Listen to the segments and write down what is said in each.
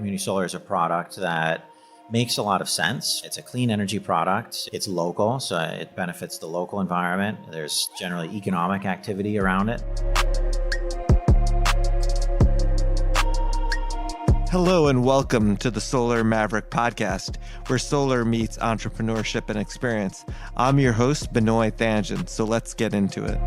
Community solar is a product that makes a lot of sense. It's a clean energy product. It's local, so it benefits the local environment. There's generally economic activity around it. Hello and welcome to the Solar Maverick podcast, where solar meets entrepreneurship and experience. I'm your host, Benoy Thanjan, so let's get into it.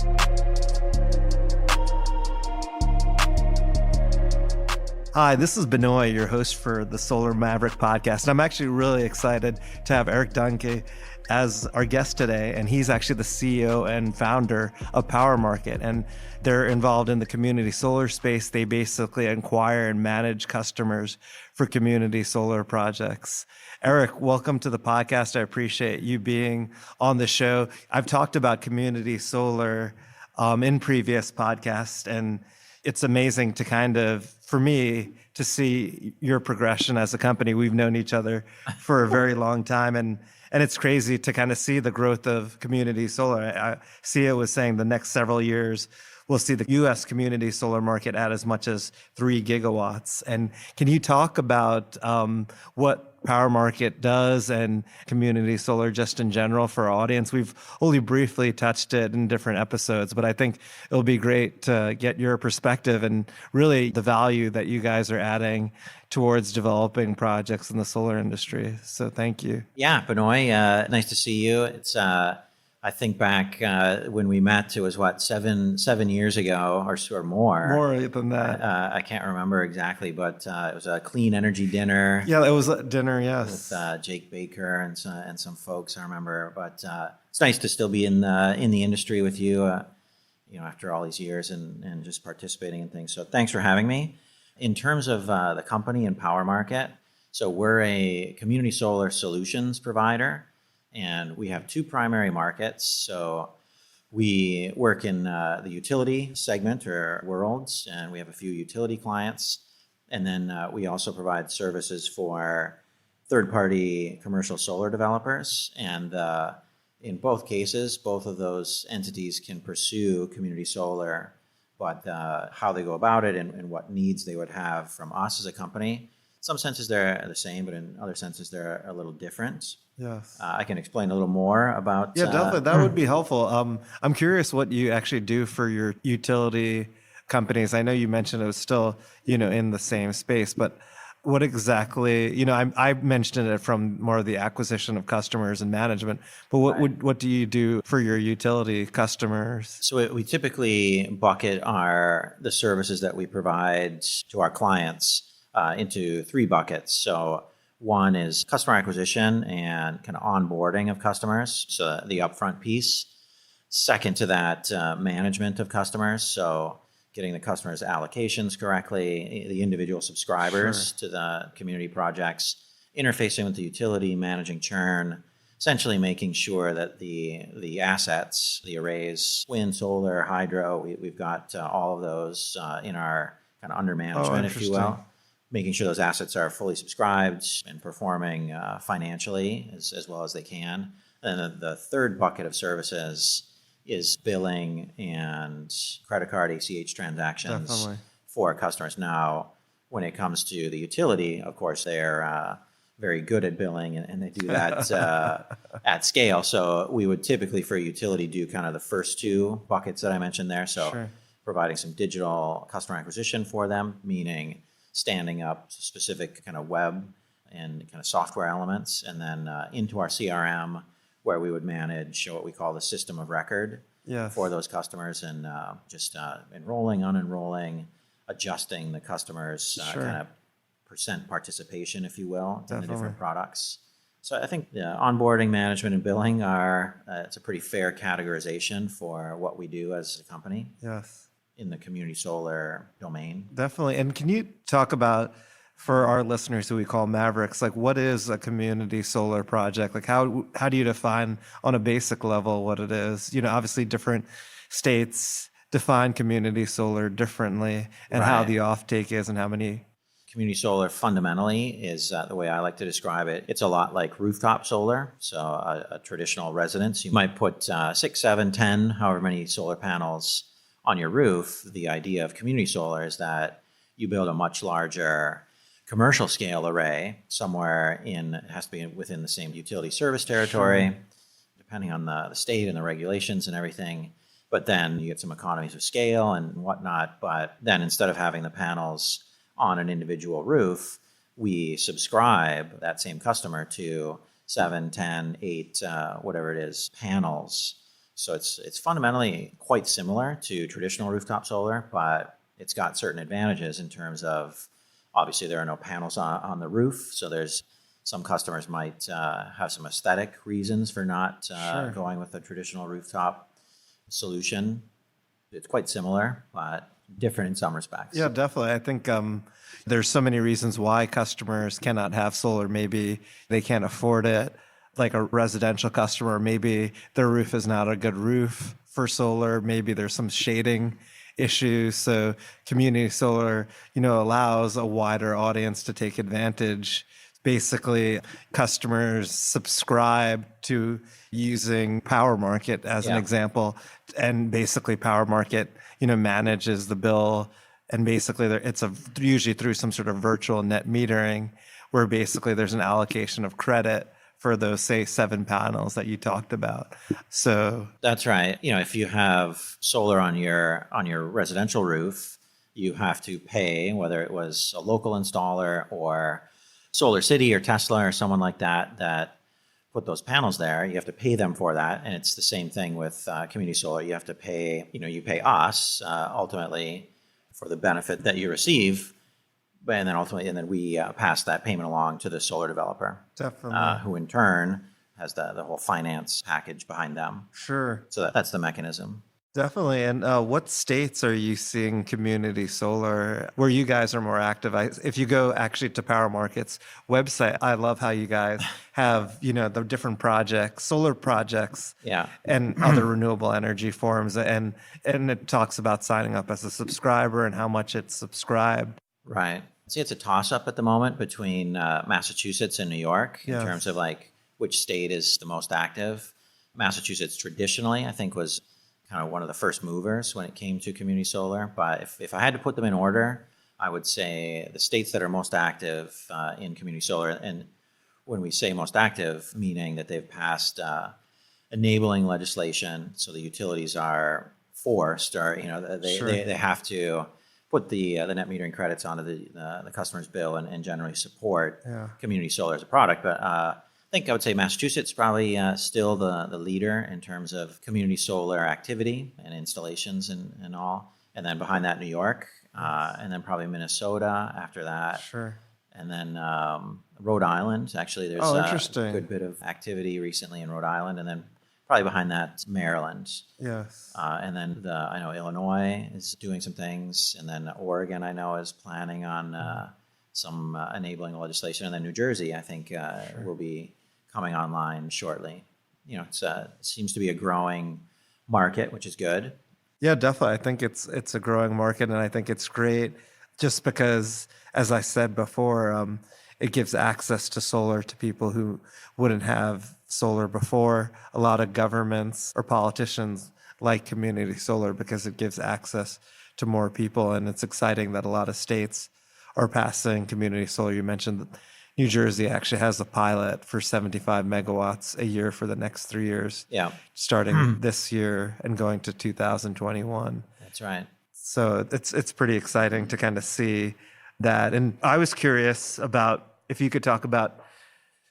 Hi, this is Benoy, your host for the Solar Maverick podcast. And I'm actually really excited to have Eric Dunke as our guest today. And he's actually the CEO and founder of Power Market. And they're involved in the community solar space. They basically acquire and manage customers for community solar projects. Eric, welcome to the podcast. I appreciate you being on the show. I've talked about community solar in previous podcasts, and it's amazing to kind of, for me, to see your progression as a company. We've known each other for a very long time, and it's crazy to kind of see the growth of community solar. CEO was saying the next several years, we'll see the U.S. community solar market at as much as 3 gigawatts. And can you talk about what Power Market does and community solar just in general for our audience? We've only briefly touched it in different episodes, but I think it'll be great to get your perspective and really the value that you guys are adding towards developing projects in the solar industry. So thank you. Yeah, Benoy, nice to see you. It's I think back when we met, it was seven years ago or more. More than that. I can't remember exactly, but it was a clean energy dinner. Yeah, it was a dinner, yes. With Jake Baker and some folks, I remember. But it's nice to still be in the industry with you, after all these years and just participating in things. So thanks for having me. In terms of the company and Power Market, so we're a community solar solutions provider. And we have 2 primary markets. So we work in the utility segment or worlds, and we have a few utility clients. And then we also provide services for third-party commercial solar developers. And in both cases, both of those entities can pursue community solar, but how they go about it and what needs they would have from us as a company. In some senses they're the same, but in other senses they're a little different. Yes. I can explain a little more about. Yeah, definitely. That would be helpful. I'm curious what you actually do for your utility companies. I know you mentioned it was still, in the same space, but what exactly, I mentioned it from more of the acquisition of customers and management, but what do you do for your utility customers? So we typically bucket the services that we provide to our clients into 3 buckets. So one is customer acquisition and kind of onboarding of customers, so the upfront piece. Second to that, management of customers, so getting the customers' allocations correctly, the individual subscribers to the community projects, interfacing with the utility, managing churn, essentially making sure that the assets, the arrays, wind, solar, hydro, we've got all of those in our kind of under management, if you will. Making sure those assets are fully subscribed and performing financially as well as they can. And then the third bucket of services is billing and credit card ACH transactions for customers. Now, when it comes to the utility, of course, they're very good at billing and they do that at scale. So we would typically, for a utility, do kind of the first 2 buckets that I mentioned there. So providing some digital customer acquisition for them, meaning standing up specific kind of web and kind of software elements, and then into our CRM, where we would manage what we call the system of record for those customers, and just enrolling, unenrolling, adjusting the customers' kind of percent participation, if you will, in the different products. So I think onboarding, management, and billing it's a pretty fair categorization for what we do as a company. Yes. In the community solar domain. Definitely. And can you talk about, for our listeners who we call Mavericks, like what is a community solar project? Like how do you define on a basic level what it is? Obviously different states define community solar differently, and how the offtake is and how many. Community solar fundamentally is the way I like to describe it. It's a lot like rooftop solar. So a traditional residence, you might put 6, 7, 10, however many solar panels on your roof. The idea of community solar is that you build a much larger commercial scale array somewhere it has to be within the same utility service territory, sure, depending on the state and the regulations and everything. But then you get some economies of scale and whatnot. But then instead of having the panels on an individual roof, we subscribe that same customer to 7, 10, 8, whatever it is, panels. So it's fundamentally quite similar to traditional rooftop solar, but it's got certain advantages in terms of, obviously there are no panels on the roof. So there's some customers might have some aesthetic reasons for not Sure. going with a traditional rooftop solution. It's quite similar, but different in some respects. Yeah, definitely. I think there's so many reasons why customers cannot have solar. Maybe they can't afford it, like a residential customer. Maybe their roof is not a good roof for solar. Maybe there's some shading issues. So community solar, allows a wider audience to take advantage. Basically, customers subscribe to using Power Market as an example, and basically Power Market, manages the bill, and basically it's usually through some sort of virtual net metering, where basically there's an allocation of credit for those, say, 7 panels that you talked about. So that's right. If you have solar on your residential roof, you have to pay, whether it was a local installer or SolarCity or Tesla or someone like that put those panels there. You have to pay them for that, and it's the same thing with community solar. You have to pay. You pay us ultimately for the benefit that you receive, and then we pass that payment along to the solar developer. Definitely. Who in turn has the whole finance package behind them. Sure. So that's the mechanism. Definitely. And what states are you seeing community solar where you guys are more active? If you go actually to Power Market's website, I love how you guys have, the different projects, solar projects, and other renewable energy forms. And it talks about signing up as a subscriber and how much it's subscribed. Right. See, it's a toss-up at the moment between Massachusetts and New York in terms of which state is the most active. Massachusetts traditionally, I think, was kind of one of the first movers when it came to community solar. But if I had to put them in order, I would say the states that are most active in community solar, and when we say most active, meaning that they've passed enabling legislation, so the utilities are forced, or they have to put the net metering credits onto the customer's bill and generally support community solar as a product. But I think I would say Massachusetts is probably still the leader in terms of community solar activity and installations and all. And then behind that, New York, and then probably Minnesota after that. Sure. And then Rhode Island. Actually, there's a good bit of activity recently in Rhode Island. And then probably behind that, Maryland. Yes. And then I know Illinois is doing some things. And then Oregon, I know, is planning on some enabling legislation. And then New Jersey, I think, will be coming online shortly. It seems to be a growing market, which is good. Yeah, definitely. I think it's a growing market, and I think it's great just because, as I said before, it gives access to solar to people who wouldn't have solar before. A lot of governments or politicians like community solar because it gives access to more people, and it's exciting that a lot of states are passing community solar. You mentioned that New Jersey actually has a pilot for 75 megawatts a year for the next 3 years. Yeah. Starting this year and going to 2021. That's right. So it's pretty exciting to kind of see that. And I was curious about if you could talk about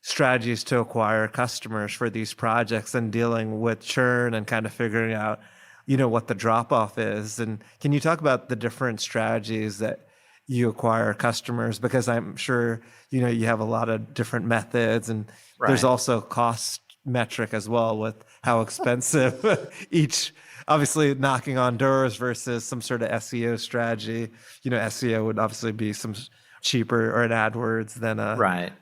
strategies to acquire customers for these projects and dealing with churn and kind of figuring out, what the drop off is. And can you talk about the different strategies that you acquire customers? Because I'm sure, you have a lot of different methods, and there's also cost metric as well with how expensive each, obviously knocking on doors versus some sort of SEO strategy. SEO would obviously be some cheaper, or an AdWords than a... Right.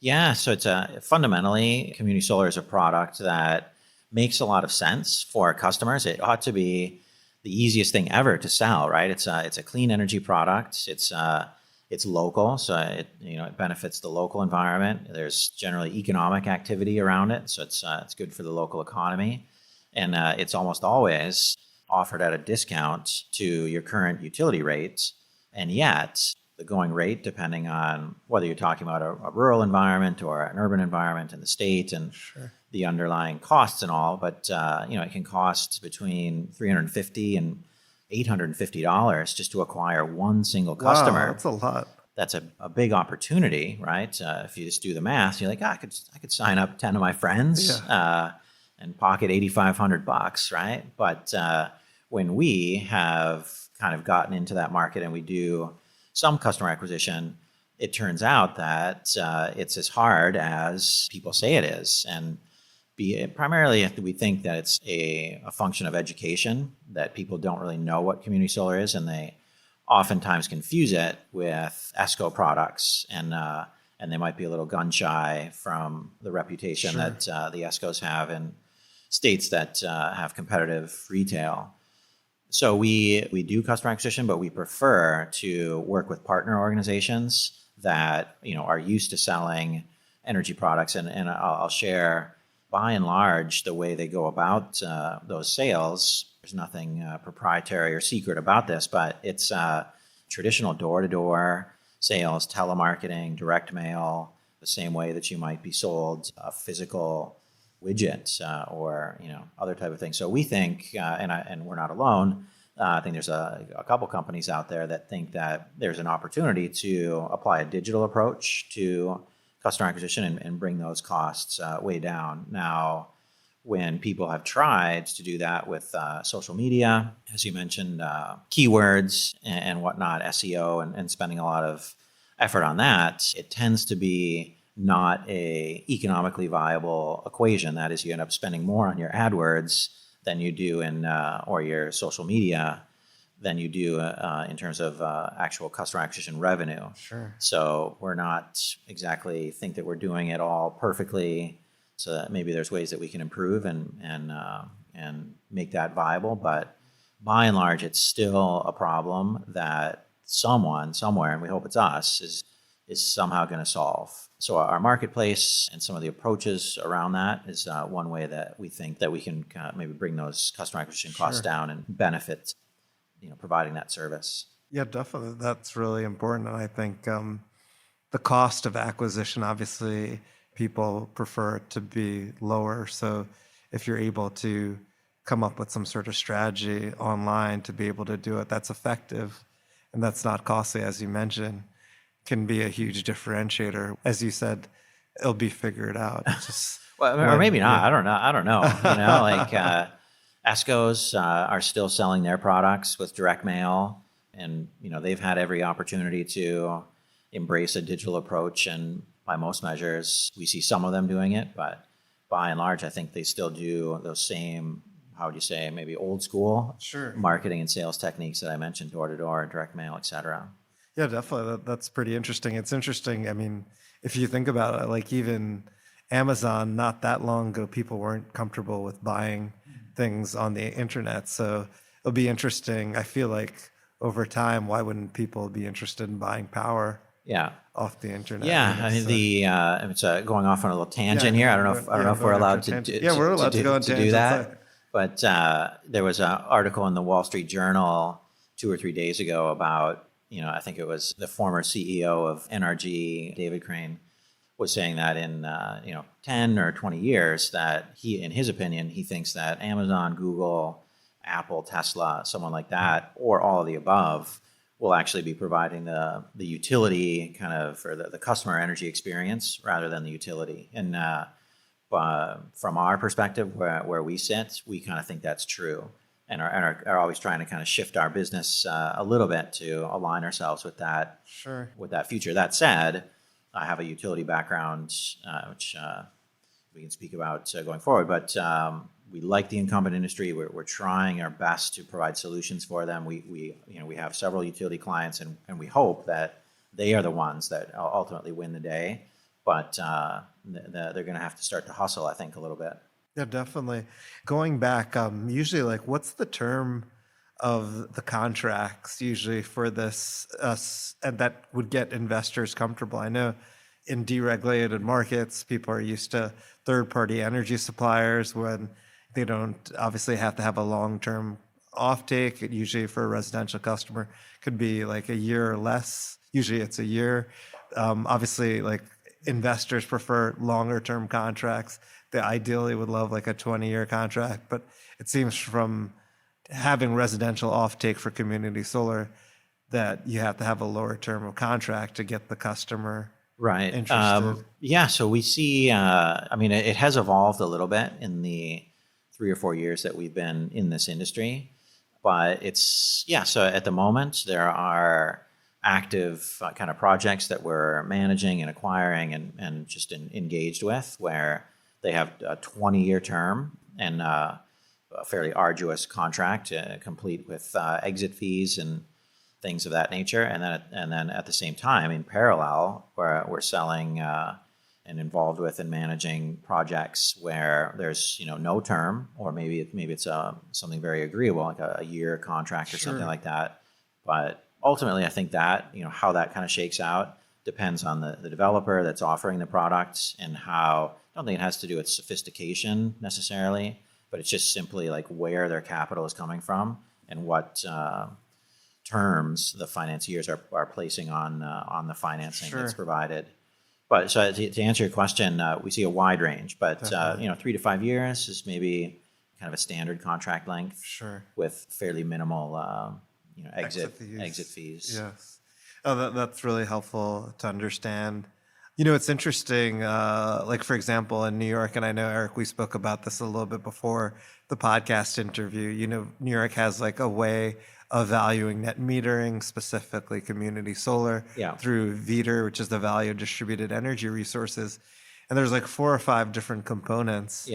Yeah. So it's fundamentally, community solar is a product that makes a lot of sense for customers. It ought to be the easiest thing ever to sell, right? It's a clean energy product. It's local, so it benefits the local environment. There's generally economic activity around it, so it's good for the local economy, and it's almost always offered at a discount to your current utility rates. And yet, the going rate, depending on whether you're talking about a rural environment or an urban environment in the state and the underlying costs and all. But it can cost between $350 and $850 just to acquire one single customer. Wow, that's a lot. That's a big opportunity, right? If you just do the math, you're like, I could sign up 10 of my friends and pocket $8,500, right? But when we have kind of gotten into that market and we do some customer acquisition, it turns out that it's as hard as people say it is. And primarily, we think that it's a function of education, that people don't really know what community solar is, and they oftentimes confuse it with ESCO products, and they might be a little gun shy from the reputation that the ESCOs have in states that have competitive retail. So we do customer acquisition, but we prefer to work with partner organizations that are used to selling energy products, and I'll share. By and large, the way they go about those sales, there's nothing proprietary or secret about this, but it's traditional door-to-door sales, telemarketing, direct mail, the same way that you might be sold a physical widget or other type of thing. So we think, and we're not alone, I think there's a couple companies out there that think that there's an opportunity to apply a digital approach to customer acquisition and bring those costs way down. Now, when people have tried to do that with social media, as you mentioned, keywords and whatnot, SEO, and spending a lot of effort on that, it tends to be not a economically viable equation. That is, you end up spending more on your AdWords than you do in or your social media than you do in terms of actual customer acquisition revenue. Sure. So we're not exactly think that we're doing it all perfectly. So that maybe there's ways that we can improve and make that viable. But by and large, it's still a problem that someone somewhere, and we hope it's us, is somehow going to solve. So our marketplace and some of the approaches around that is one way that we think that we can maybe bring those customer acquisition costs down and benefit providing that service. Yeah, definitely. That's really important. And I think the cost of acquisition, obviously, people prefer it to be lower. So if you're able to come up with some sort of strategy online to be able to do it, that's effective and that's not costly, as you mentioned, can be a huge differentiator. As you said, it'll be figured out. Just or maybe not. I don't know. Like ESCOs are still selling their products with direct mail, and they've had every opportunity to embrace a digital approach, and by most measures, we see some of them doing it, but by and large, I think they still do those same, how would you say, maybe old school marketing and sales techniques that I mentioned, door-to-door, direct mail, et cetera. Yeah, definitely. That's pretty interesting. It's interesting. I mean, if you think about it, like even Amazon, not that long ago, people weren't comfortable with buying things on the internet. So it'll be interesting. I feel like over time, why wouldn't people be interested in buying power off the internet? Yeah, I mean, it's going off on a little tangent here. I don't know if we're allowed to do that. But there was an article in the Wall Street Journal 2 or 3 days ago about, I think it was the former CEO of NRG, David Crane, was saying that in 10 or 20 years that he, in his opinion, he thinks that Amazon, Google, Apple, Tesla, someone like that, or all of the above, will actually be providing the utility kind of for the customer energy experience rather than the utility. And from our perspective, where we sit, we kind of think that's true, and are always trying to kind of shift our business a little bit to align ourselves with that with that future. That said, I have a utility background, which we can speak about going forward, but we like the incumbent industry. We're trying our best to provide solutions for them. We have several utility clients, and we hope that they are the ones that ultimately win the day. But they're going to have to start to hustle, I think, a little bit. Yeah, definitely. Going back, usually, like, what's the term of the contracts usually for this, and that would get investors comfortable? I know in deregulated markets, people are used to third-party energy suppliers when they don't obviously have to have a long-term offtake. It usually for a residential customer could be like a year or less. usually it's a year. Obviously, like investors prefer longer term contracts. They ideally would love like a 20-year contract, but it seems from having residential offtake for community solar that you have to have a lower term of contract to get the customer Right. interested. Yeah. So we see, it has evolved a little bit in the 3 or 4 years that we've been in this industry, but so at the moment there are active kind of projects that we're managing and acquiring and just engaged with where they have a 20-year term and a fairly arduous contract complete with exit fees and things of that nature. And then at the same time, in parallel, we're selling and involved with and managing projects where there's no term, or maybe it's something very agreeable, like a year contract or something like that. But ultimately, I think that how that kind of shakes out depends on the developer that's offering the product and how. I don't think it has to do with sophistication necessarily, but it's just simply like where their capital is coming from and what terms the financiers are placing on the financing that's provided. But so to answer your question, we see a wide range, but 3 to 5 years is maybe kind of a standard contract length, with fairly minimal exit fees. Yes. Oh, that's really helpful to understand. It's interesting, like for example, in New York, and I know, Eric, we spoke about this a little bit before the podcast interview, New York has like a way of valuing net metering, specifically community solar, through VDER, which is the value of distributed energy resources. And there's like 4 or 5 different components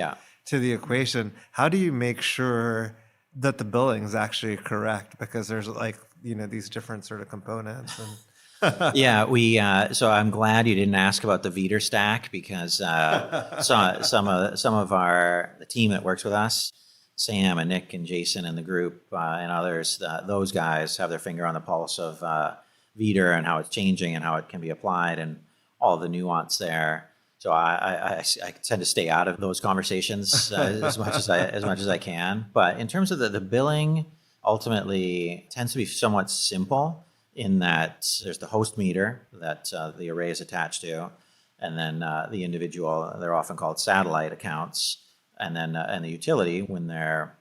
to the equation. How do you make sure that the billing is actually correct? Because there's like, these different sort of components. And so I'm glad you didn't ask about the VDER stack, because some of the team that works with us, Sam and Nick and Jason and the group and others, those guys have their finger on the pulse of VDER and how it's changing and how it can be applied and all the nuance there. So I tend to stay out of those conversations as much as I can. But in terms of the billing, ultimately tends to be somewhat simple, in that there's the host meter that the array is attached to, and then the individual, they're often called satellite accounts, and then and the utility, when they're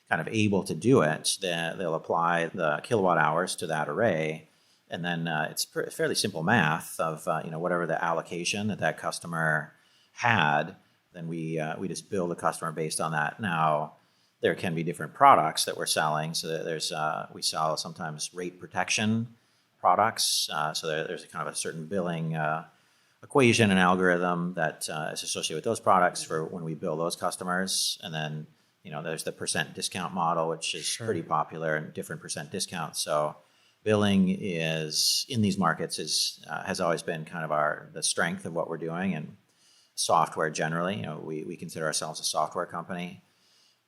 kind of able to do it, they'll apply the kilowatt hours to that array, and then it's fairly simple math of whatever the allocation that customer had, then we just bill the customer based on that. Now, there can be different products that we're selling, so there's we sell sometimes rate protection products. So there's a kind of a certain billing equation and algorithm that is associated with those products for when we bill those customers. And then, there's the percent discount model, which is pretty popular, and different percent discounts. So billing is, in these markets, has always been kind of the strength of what we're doing, and software generally. We consider ourselves a software company.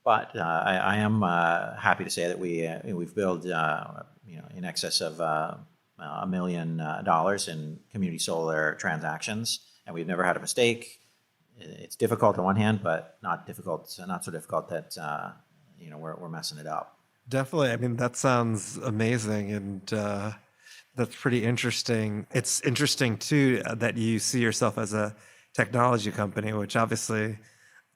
But I am happy to say that we've billed in excess of $1 million in community solar transactions, and we've never had a mistake. It's difficult on one hand, but not so difficult that we're messing it up. Definitely. I mean, that sounds amazing, and that's pretty interesting. It's interesting too that you see yourself as a technology company, which obviously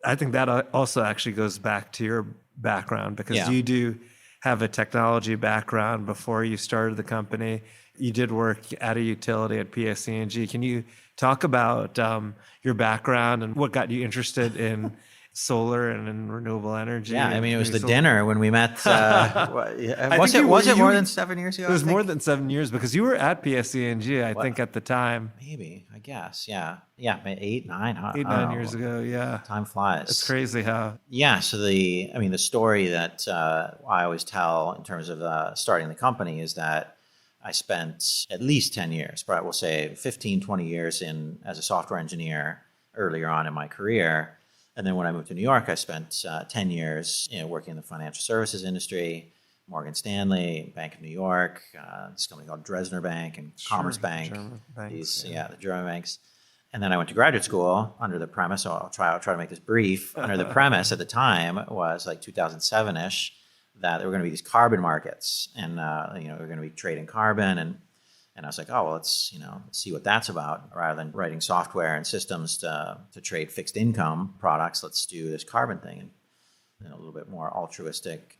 I think that also actually goes back to your background, because you do have a technology background before you started the company. You did work at a utility at PSE&G. Can you talk about your background and what got you interested in solar and in renewable energy? Yeah, it was the dinner when we met. Was it more than 7 years ago? It was more than 7 years, because you were at PSE&G, I think, at the time. Maybe, I guess, yeah, 8, 9, 9 years ago, yeah. Time flies. It's crazy how. Yeah, so the story that I always tell in terms of starting the company is that I spent at least 10 years, but I will say 15, 20 years as a software engineer earlier on in my career. And then when I moved to New York, I spent 10 years working in the financial services industry, Morgan Stanley, Bank of New York, this company called Dresdner Bank and Commerce Bank, the German banks. And then I went to graduate school under the premise, so I'll try to make this brief, under the premise at the time was like 2007-ish, that there were going to be these carbon markets, and we're going to be trading carbon, and And I was like, oh, well, let's see what that's about. Rather than writing software and systems to trade fixed income products, let's do this carbon thing, and a little bit more altruistic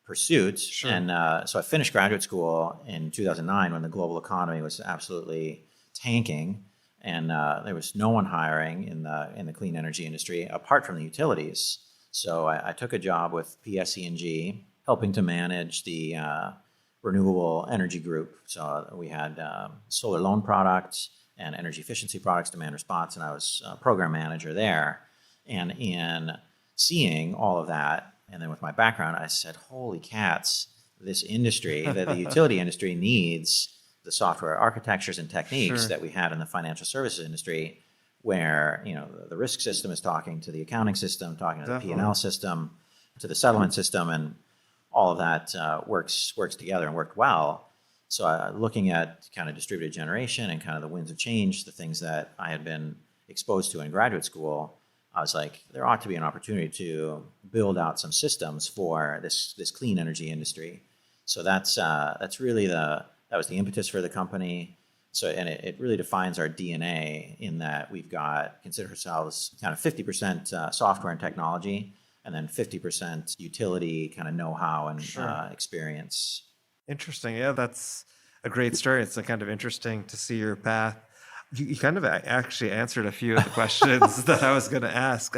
pursuit. Sure. And so I finished graduate school in 2009 when the global economy was absolutely tanking, and there was no one hiring in the clean energy industry apart from the utilities. So I took a job with PSE&G, helping to manage the Renewable Energy Group. So we had solar loan products and energy efficiency products, demand response, and I was a program manager there. And in seeing all of that, and then with my background, I said, holy cats, this industry, the utility industry needs the software architectures and techniques Sure. that we had in the financial services industry, where the risk system is talking to the accounting system, talking to Definitely. the P&L system, to the settlement system, and all of that works together and worked well. So looking at kind of distributed generation and kind of the winds of change, the things that I had been exposed to in graduate school, I was like, there ought to be an opportunity to build out some systems for this clean energy industry. So that's really that was the impetus for the company. So, and it really defines our DNA in that we've consider ourselves kind of 50% software and technology, and then 50% utility kind of know-how and Sure. experience. Interesting. Yeah, that's a great story. It's kind of interesting to see your path. You kind of actually answered a few of the questions that I was going to ask.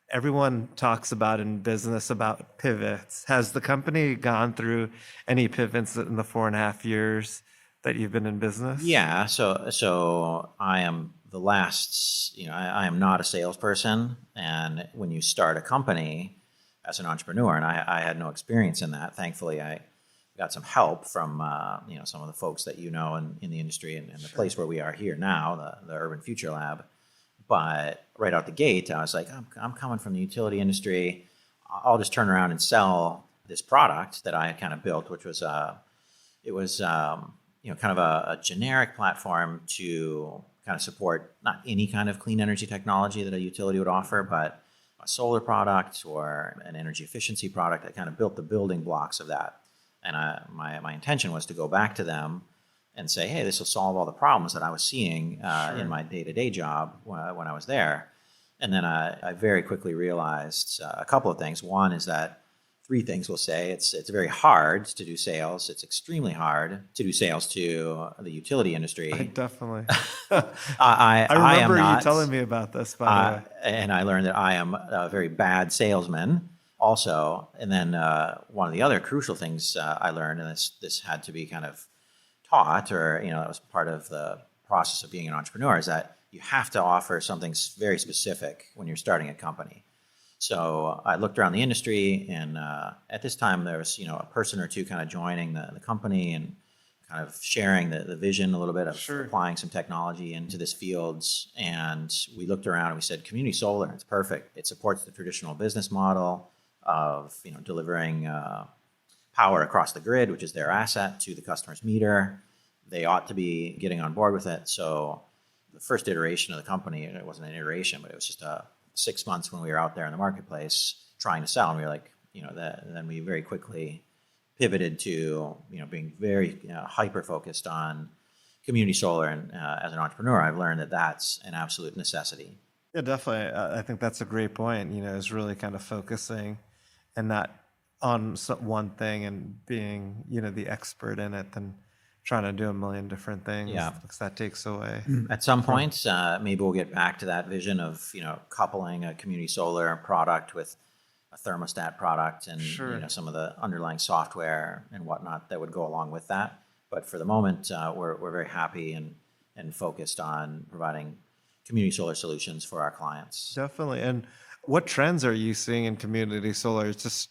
Everyone talks about in business about pivots. Has the company gone through any pivots in the 4.5 years that you've been in business? Yeah. So I am the last, I am not a salesperson. And when you start a company as an entrepreneur, and I had no experience in that, thankfully I got some help from, some of the folks that in the industry and the place where we are here now, the Urban Future Lab. But right out the gate, I was like, I'm coming from the utility industry. I'll just turn around and sell this product that I had kind of built, which was kind of a generic platform to kind of support not any kind of clean energy technology that a utility would offer, but a solar product or an energy efficiency product. I kind of built the building blocks of that. And my intention was to go back to them and say, hey, this will solve all the problems that I was seeing in my day-to-day job when I was there. And then I very quickly realized a couple of things. One is that three things we'll say. It's very hard to do sales. It's extremely hard to do sales to the utility industry. Definitely. I remember am not, you telling me about this, by the way. and I learned that I am a very bad salesman also. And then one of the other crucial things I learned, and this had to be kind of taught, or it was part of the process of being an entrepreneur, is that you have to offer something very specific when you're starting a company. So I looked around the industry, and at this time there was a person or two kind of joining the company and kind of sharing the vision a little bit of applying some technology into this field. And we looked around and we said, community solar, it's perfect. It supports the traditional business model of delivering power across the grid, which is their asset, to the customer's meter. They ought to be getting on board with it. So the first iteration of the company, it wasn't an iteration, but it was just 6 months when we were out there in the marketplace trying to sell, and we were like, then we very quickly pivoted to, being very hyper focused on community solar. And as an entrepreneur, I've learned that that's an absolute necessity. Yeah, definitely. I think that's a great point. Is really kind of focusing and not on one thing and being, the expert in it, than trying to do a million different things. Yeah. Because that takes away. At some point, maybe we'll get back to that vision of, coupling a community solar product with a thermostat product and some of the underlying software and whatnot that would go along with that. But for the moment, we're very happy and focused on providing community solar solutions for our clients. Definitely. And what trends are you seeing in community solar? It's just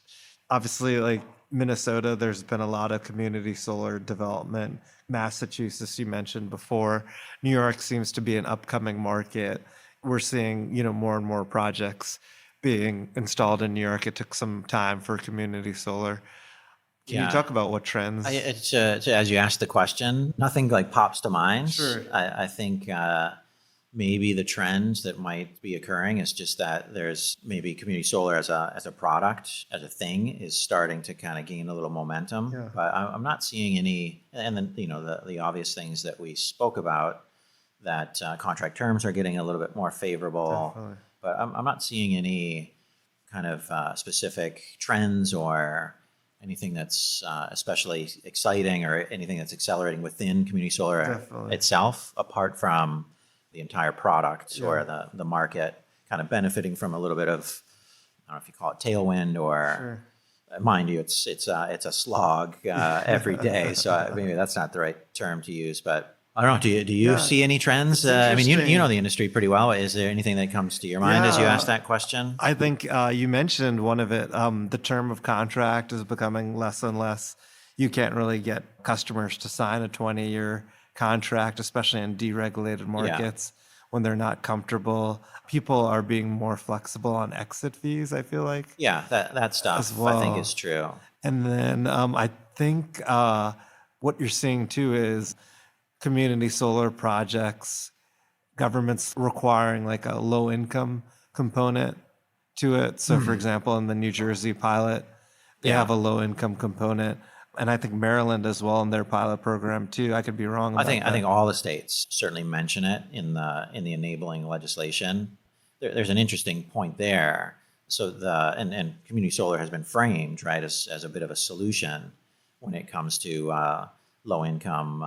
obviously like Minnesota, there's been a lot of community solar development. Massachusetts, you mentioned before. New York seems to be an upcoming market. We're seeing, more and more projects being installed in New York. It took some time for community solar. Can you talk about what trends? As you asked the question, nothing like pops to mind. Sure. I think maybe the trends that might be occurring is just that there's maybe community solar as a product, as a thing, is starting to kind of gain a little momentum. Yeah. But I'm not seeing any, and then the obvious things that we spoke about, that contract terms are getting a little bit more favorable. Definitely. But I'm not seeing any kind of specific trends or anything that's especially exciting or anything that's accelerating within community solar Definitely. itself, apart from the entire product Yeah. or the market kind of benefiting from a little bit of, I don't know if you call it tailwind or, Sure. mind you, it's a slog every day. So maybe that's not the right term to use, but I don't know. Do you Yeah, see any trends? it's I mean, you interesting. know the industry pretty well. Is there anything that comes to your mind as you Yeah. ask that question? I think you mentioned one of it. The term of contract is becoming less and less. You can't really get customers to sign a 20-year contract, especially in deregulated markets when they're not comfortable. People are being more flexible on exit fees, I feel like. Yeah, that stuff As I think well. is true. And then I think what you're seeing too is community solar projects, governments requiring like a low income component to it. So for example, in the New Jersey pilot, they Yeah. have a low income component. And I think Maryland as well in their pilot program too. I could be wrong about that. I think all the states certainly mention it in the enabling legislation. There's an interesting point there. So and community solar has been framed, right, as a bit of a solution when it comes to low income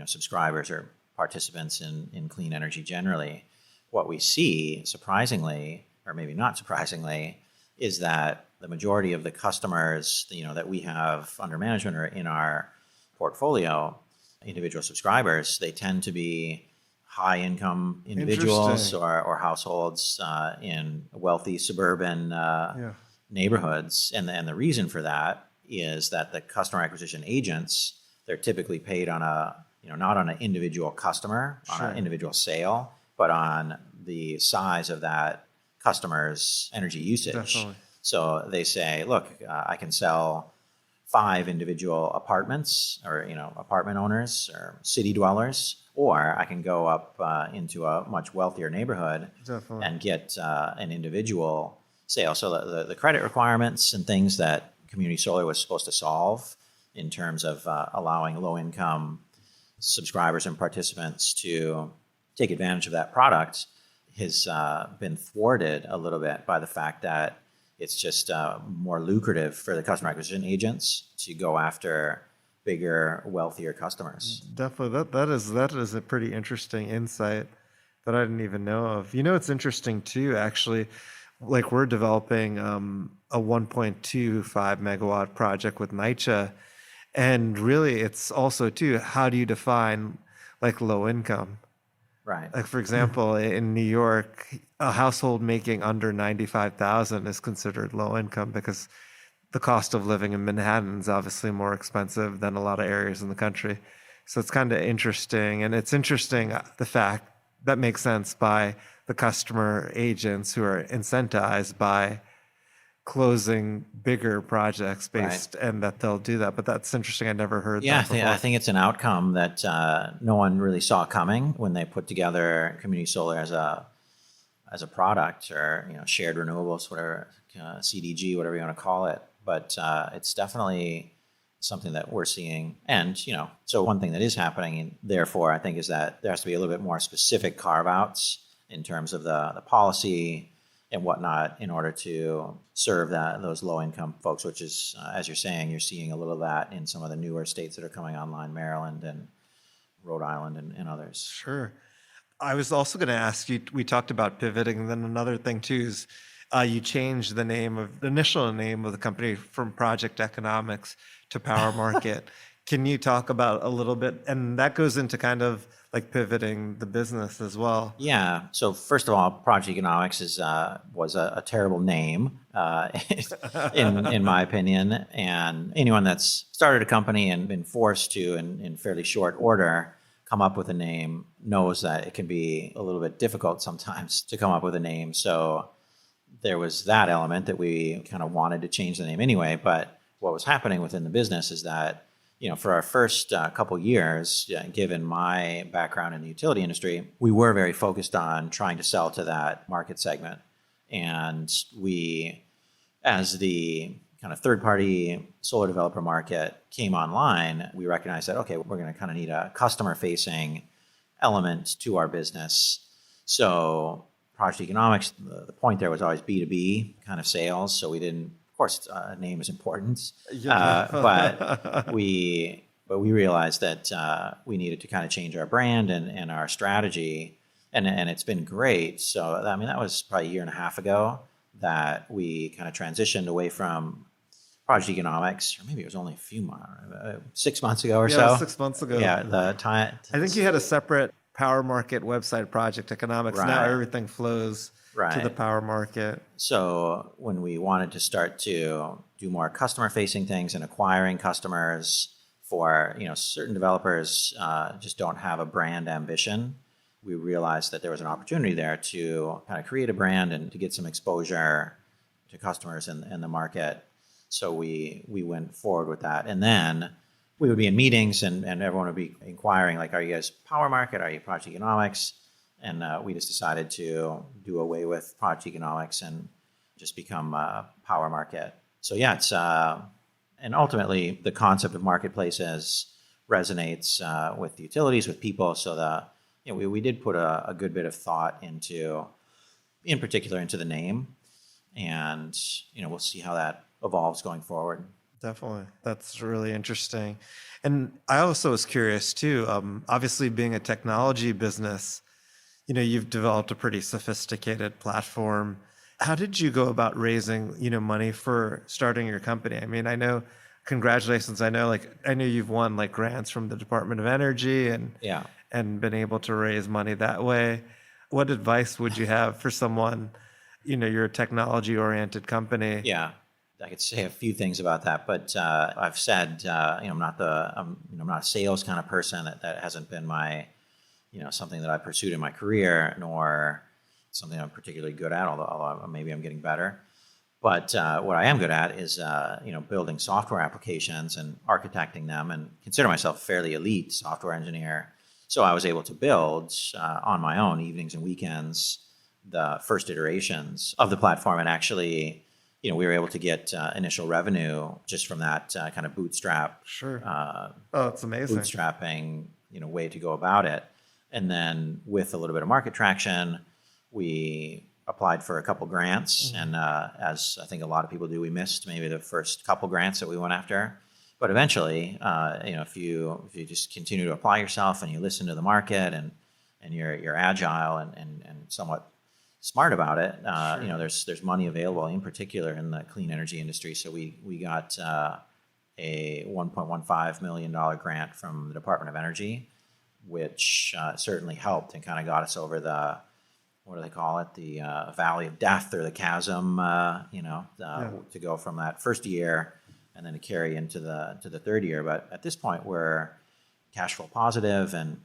subscribers or participants in clean energy generally. What we see, surprisingly, or maybe not surprisingly, is that the majority of the customers that we have under management or in our portfolio, individual subscribers, they tend to be high income individuals Interesting. or households in wealthy suburban neighborhoods. And the reason for that is that the customer acquisition agents, they're typically paid on not on an individual customer, on an individual sale, but on the size of that customer's energy usage. Definitely. So they say, look, I can sell 5 individual apartments or apartment owners or city dwellers, or I can go up into a much wealthier neighborhood Definitely. and get an individual sale. So the credit requirements and things that community solar was supposed to solve in terms of allowing low income subscribers and participants to take advantage of that product has been thwarted a little bit by the fact that it's just more lucrative for the customer acquisition agents to go after bigger, wealthier customers. Definitely. That is a pretty interesting insight that I didn't even know of. It's interesting too, actually. Like we're developing a 1.25 megawatt project with NYCHA. And really it's also too, how do you define like low income? Right. Like for example, in New York, a household making under 95,000 is considered low income because the cost of living in Manhattan is obviously more expensive than a lot of areas in the country. So it's kind of interesting. And it's interesting the fact that makes sense by the customer agents who are incentivized by closing bigger projects based and that they'll do that. But that's interesting. I never heard that before. I think it's an outcome that no one really saw coming when they put together community solar as a product or shared renewables, whatever, CDG, whatever you want to call it. But it's definitely something that we're seeing. And so one thing that is happening, therefore, I think, is that there has to be a little bit more specific carve-outs in terms of the policy and whatnot in order to serve those low-income folks, which is, as you're saying, you're seeing a little of that in some of the newer states that are coming online, Maryland and Rhode Island and others. Sure. I was also going to ask you, we talked about pivoting, and then another thing too is you changed the initial name of the company from Project Economics to Power Market. Can you talk about a little bit, and that goes into kind of like pivoting the business as well? Yeah. So first of all, Project Economics was a terrible name in my opinion. And anyone that's started a company and been forced to, in fairly short order, come up with a name knows that it can be a little bit difficult sometimes to come up with a name. So there was that element that we kind of wanted to change the name anyway. But what was happening within the business is that for our first couple years, given my background in the utility industry, we were very focused on trying to sell to that market segment. And we, as the kind of third-party solar developer market came online, we recognized that, okay, we're going to kind of need a customer-facing element to our business. So project economics, the point there was always B2B kind of sales. So we didn't, of course, name is important, but we realized that we needed to kind of change our brand and our strategy, and it's been great. So I mean, that was probably a year and a half ago that we kind of transitioned away from project economics, or maybe it was only a few months, 6 months ago or so. Yeah, 6 months ago. Yeah, the time. I think you had a separate power market website, project economics. Right. Now everything flows Right. to the power market. So when we wanted to start to do more customer-facing things and acquiring customers for, certain developers just don't have a brand ambition, we realized that there was an opportunity there to kind of create a brand and to get some exposure to customers in the market. So we went forward with that. And then we would be in meetings and everyone would be inquiring, like, are you guys power market? Are you project economics? And we just decided to do away with project economics and just become power market. So yeah, it's and ultimately the concept of marketplaces resonates with the utilities, with people. So we did put a good bit of thought into, in particular, into the name, and we'll see how that evolves going forward. Definitely. That's really interesting. And I also was curious too, obviously being a technology business, you've developed a pretty sophisticated platform. How did you go about raising, money for starting your company? I mean, congratulations. I know you've won like grants from the Department of Energy and been able to raise money that way. What advice would you have for someone, you're a technology oriented company? Yeah. I could say a few things about that, but I've said, I'm not a sales kind of person. That hasn't been my, something that I pursued in my career, nor something I'm particularly good at, although maybe I'm getting better. But what I am good at is, building software applications and architecting them, and consider myself a fairly elite software engineer. So I was able to build on my own, evenings and weekends, the first iterations of the platform, and actually, we were able to get initial revenue just from that kind of bootstrap. Sure. That's amazing. Bootstrapping, way to go about it. And then with a little bit of market traction, we applied for a couple grants. And as I think a lot of people do, we missed maybe the first couple grants that we went after. But eventually, if you just continue to apply yourself and you listen to the market and you're agile and somewhat smart about it, Sure. There's money available, in particular in the clean energy industry. So we got a $1.15 million grant from the Department of Energy, which certainly helped and kind of got us over the, what do they call it, the valley of death or the chasm, to go from that first year and then to carry into the third year. But at this point, we're cash flow positive and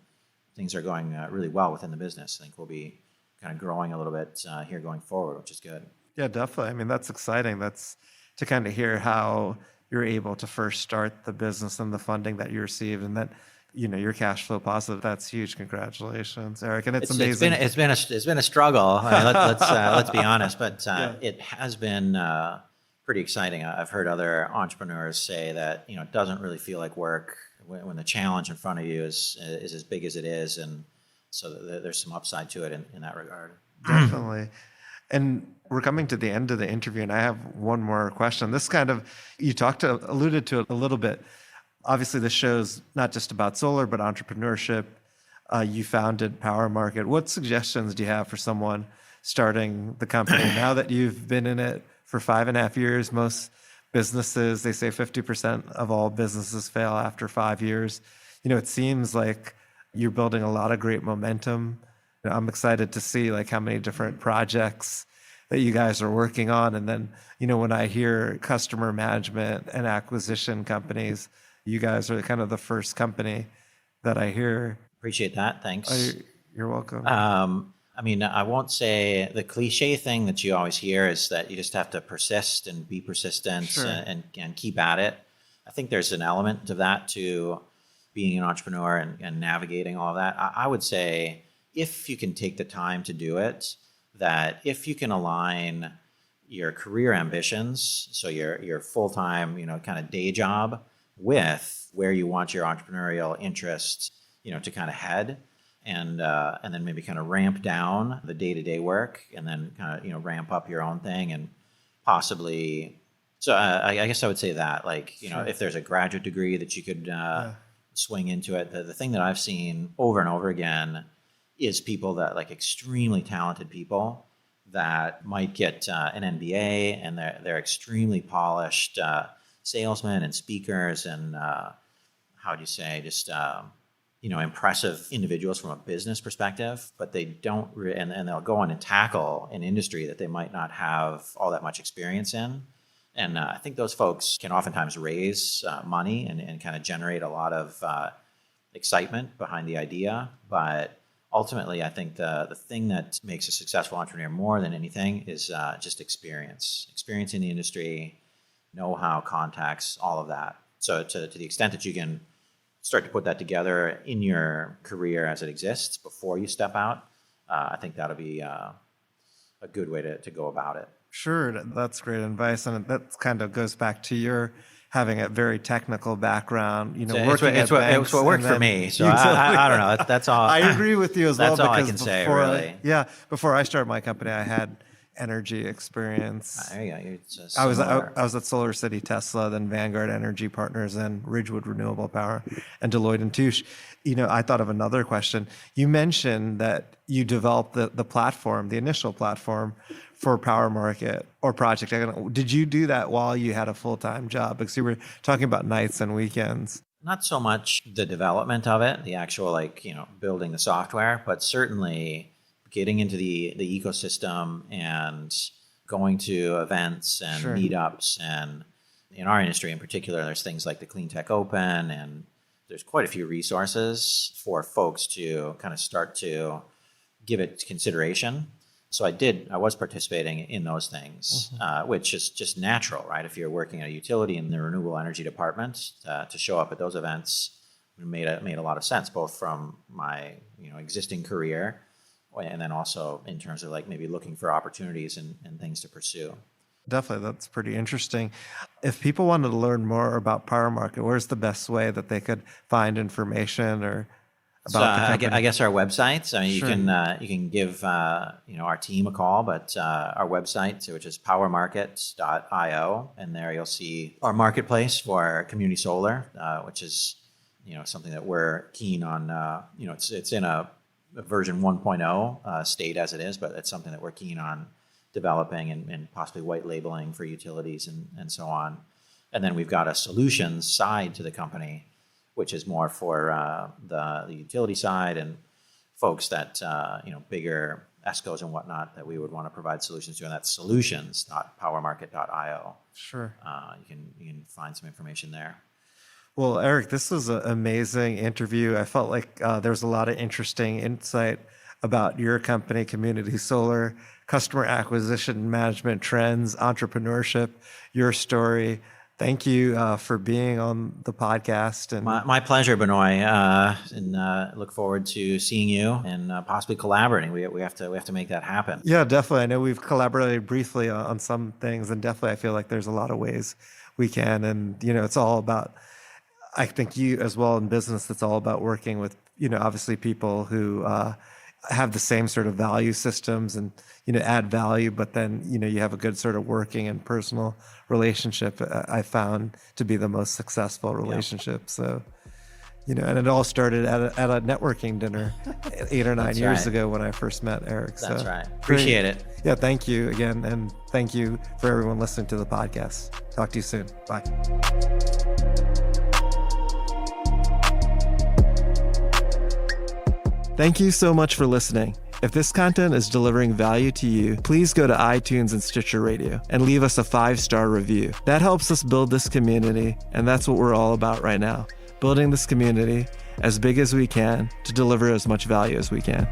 things are going really well within the business. I think we'll be kind of growing a little bit here going forward, which is good. Yeah, definitely. I mean, that's exciting. That's to kind of hear how you're able to first start the business and the funding that you received, and that you're cash flow positive. That's huge. Congratulations, Eric. And it's amazing. It's been a struggle. I mean, let's be honest, but it has been pretty exciting. I've heard other entrepreneurs say that it doesn't really feel like work when the challenge in front of you is as big as it is, and so there's some upside to it in that regard. Definitely. And we're coming to the end of the interview, and I have one more question. This kind of, you alluded to it a little bit. Obviously, this show's not just about solar, but entrepreneurship. You founded Power Market. What suggestions do you have for someone starting the company now that you've been in it for 5.5 years? Most businesses, they say 50% of all businesses fail after 5 years. It seems like you're building a lot of great momentum. I'm excited to see how many different projects that you guys are working on. And then, when I hear customer management and acquisition companies, you guys are kind of the first company that I hear. Appreciate that. Thanks. You're welcome. I mean, I won't say the cliche thing that you always hear is that you just have to persist and be persistent. Sure. and keep at it. I think there's an element of that to being an entrepreneur and navigating all of that. I would say if you can take the time to do it, that if you can align your career ambitions, so your full-time, kind of day job with where you want your entrepreneurial interests, to kind of head, and then maybe kind of ramp down the day-to-day work, and then kind of, ramp up your own thing, and possibly. So I guess I would say that, like, Sure. if there's a graduate degree that you could swing into it. The thing that I've seen over and over again is people that, like, extremely talented people that might get an MBA, and they're extremely polished salesmen and speakers, and how do you say, just impressive individuals from a business perspective, but they don't and they'll go on and tackle an industry that they might not have all that much experience in. And I think those folks can oftentimes raise money and kind of generate a lot of excitement behind the idea. But ultimately, I think the thing that makes a successful entrepreneur more than anything is just experience in the industry, know-how, contacts, all of that. So to the extent that you can start to put that together in your career as it exists before you step out, I think that'll be a good way to go about it. Sure, that's great advice, and that kind of goes back to your having a very technical background. Working it's what worked for me. So I don't know. That's all. I agree with you as well. That's all I can say, really. Before I started my company, I had energy experience. There you go. I was at SolarCity, Tesla, then Vanguard Energy Partners, then Ridgewood Renewable Power, and Deloitte and Touche. I thought of another question. You mentioned that you developed the platform, the initial platform for Power Market or Project. Did you do that while you had a full-time job? Because you were talking about nights and weekends. Not so much the development of it, the actual, building the software, but certainly getting into the ecosystem and going to events and Sure. meetups. And in our industry in particular, there's things like the Clean Tech Open, and there's quite a few resources for folks to kind of start to give it consideration. So I was participating in those things, which is just natural, right? If you're working at a utility in the renewable energy department, to show up at those events made a lot of sense, both from my existing career, and then also in terms of maybe looking for opportunities and things to pursue. Definitely, that's pretty interesting. If people wanted to learn more about Power Market, where's the best way that they could find information or about the company? I guess our website. I mean, Sure. you can give our team a call, but our website, which is powermarket.io, and there you'll see our marketplace for community solar, which is something that we're keen on. It's in a version 1.0 state as it is, but it's something that we're keen on developing and possibly white labeling for utilities and so on. And then we've got a solutions side to the company, which is more for the utility side and folks that, bigger ESCOs and whatnot that we would want to provide solutions to, and that's solutions.powermarket.io. Sure. You can find some information there. Well, Eric, this was an amazing interview. I felt like there's a lot of interesting insight about your company, Community Solar, customer acquisition management trends, entrepreneurship, your story. Thank you for being on the podcast. And my pleasure, Benoy, and look forward to seeing you and possibly collaborating. We have to make that happen. Yeah, definitely. I know we've collaborated briefly on some things, and definitely I feel like there's a lot of ways we can. And it's all about, I think you as well in business, it's all about working with obviously people who have the same sort of value systems and add value, but then you have a good sort of working and personal relationship. I found to be the most successful relationship. Yeah. So and it all started at a networking dinner 8 or 9 years ago when I first met Eric. That's right. Appreciate it. Yeah, thank you again, and thank you for everyone listening to the podcast. Talk to you soon. Bye. Thank you so much for listening. If this content is delivering value to you, please go to iTunes and Stitcher Radio and leave us a 5-star review. That helps us build this community, and that's what we're all about right now, building this community as big as we can to deliver as much value as we can.